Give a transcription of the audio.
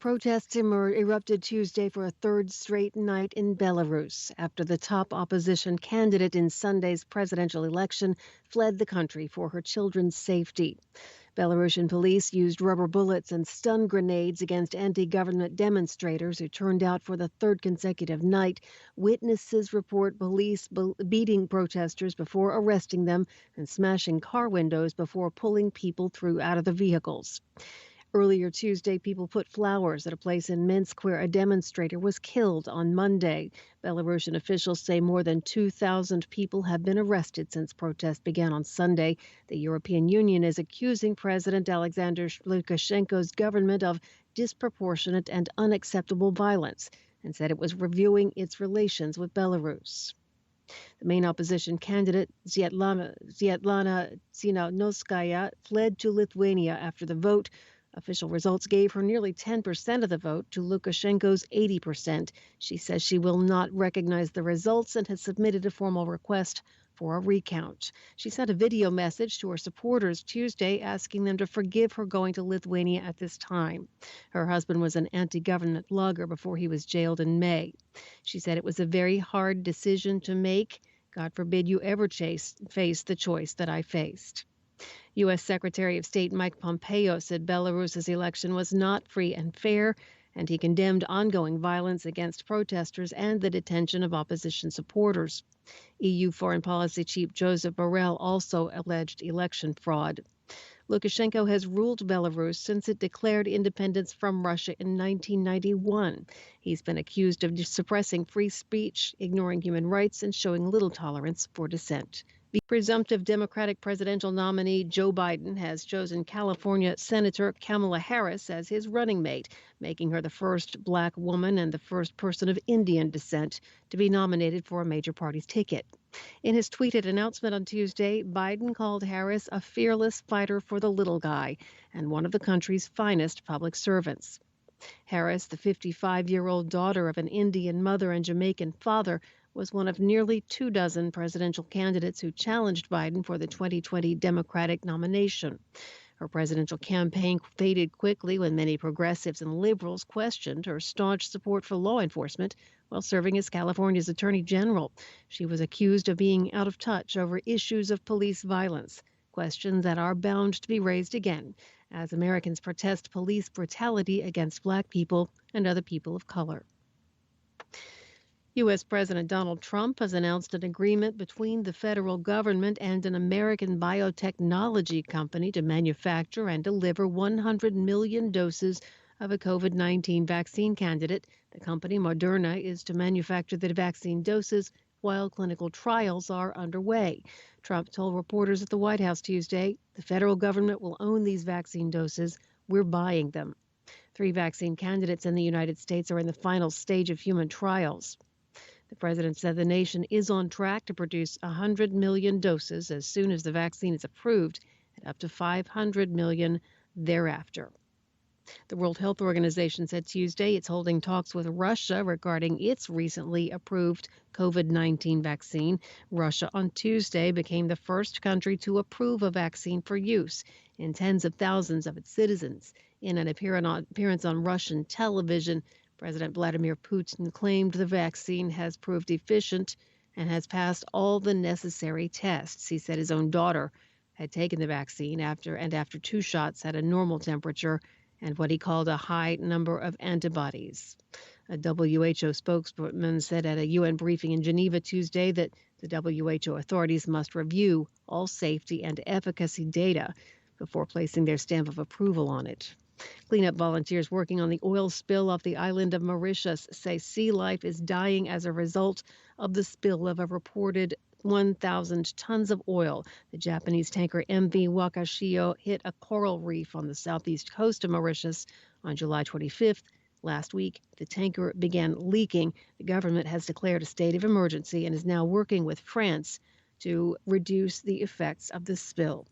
Protests erupted Tuesday for a third straight night in Belarus after the top opposition candidate in Sunday's presidential election fled the country for her children's safety. Belarusian police used rubber bullets and stun grenades against anti-government demonstrators who turned out for the third consecutive night. Witnesses report police beating protesters before arresting them and smashing car windows before pulling people through out of the vehicles. Earlier Tuesday, people put flowers at a place in Minsk where a demonstrator was killed on Monday. Belarusian officials say more than 2,000 people have been arrested since protests began on Sunday. The European Union is accusing President Alexander Lukashenko's government of disproportionate and unacceptable violence and said it was reviewing its relations with Belarus. The main opposition candidate, Zietlana Tsikhanouskaya, fled to Lithuania after the vote. Official results gave her nearly 10% of the vote to Lukashenko's 80%. She says she will not recognize the results and has submitted a formal request for a recount. She sent a video message to her supporters Tuesday asking them to forgive her going to Lithuania at this time. Her husband was an anti-government blogger before he was jailed in May. She said it was a very hard decision to make. God forbid you ever face the choice that I faced. U.S. Secretary of State Mike Pompeo said Belarus's election was not free and fair, and he condemned ongoing violence against protesters and the detention of opposition supporters. EU Foreign Policy Chief Joseph Borrell also alleged election fraud. Lukashenko has ruled Belarus since it declared independence from Russia in 1991. He's been accused of suppressing free speech, ignoring human rights, and showing little tolerance for dissent. The presumptive Democratic presidential nominee Joe Biden has chosen California Senator Kamala Harris as his running mate, making her the first black woman and the first person of Indian descent to be nominated for a major party's ticket. In his tweeted announcement on Tuesday, Biden called Harris a fearless fighter for the little guy and one of the country's finest public servants. Harris, the 55-year-old daughter of an Indian mother and Jamaican father, was one of nearly 24 presidential candidates who challenged Biden for the 2020 Democratic nomination. Her presidential campaign faded quickly when many progressives and liberals questioned her staunch support for law enforcement while serving as California's Attorney General. She was accused of being out of touch over issues of police violence, questions that are bound to be raised again as Americans protest police brutality against Black people and other people of color. U.S. President Donald Trump has announced an agreement between the federal government and an American biotechnology company to manufacture and deliver 100 million doses of a COVID-19 vaccine candidate. The company, Moderna, is to manufacture the vaccine doses while clinical trials are underway. Trump told reporters at the White House Tuesday, the federal government will own these vaccine doses. We're buying them. 3 vaccine candidates in the United States are in the final stage of human trials. The president said the nation is on track to produce 100 million doses as soon as the vaccine is approved and up to 500 million thereafter. The World Health Organization said Tuesday it's holding talks with Russia regarding its recently approved COVID-19 vaccine. Russia on Tuesday became the first country to approve a vaccine for use in tens of thousands of its citizens. In an appearance on Russian television, President Vladimir Putin claimed the vaccine has proved efficient and has passed all the necessary tests. He said his own daughter had taken the vaccine after 2 shots had a normal temperature and what he called a high number of antibodies. A WHO spokesman said at a UN briefing in Geneva Tuesday that the WHO authorities must review all safety and efficacy data before placing their stamp of approval on it. Cleanup volunteers working on the oil spill off the island of Mauritius say sea life is dying as a result of the spill of a reported 1,000 tons of oil. The Japanese tanker MV Wakashio hit a coral reef on the southeast coast of Mauritius on July 25th. Last week, the tanker began leaking. The government has declared a state of emergency and is now working with France to reduce the effects of the spill.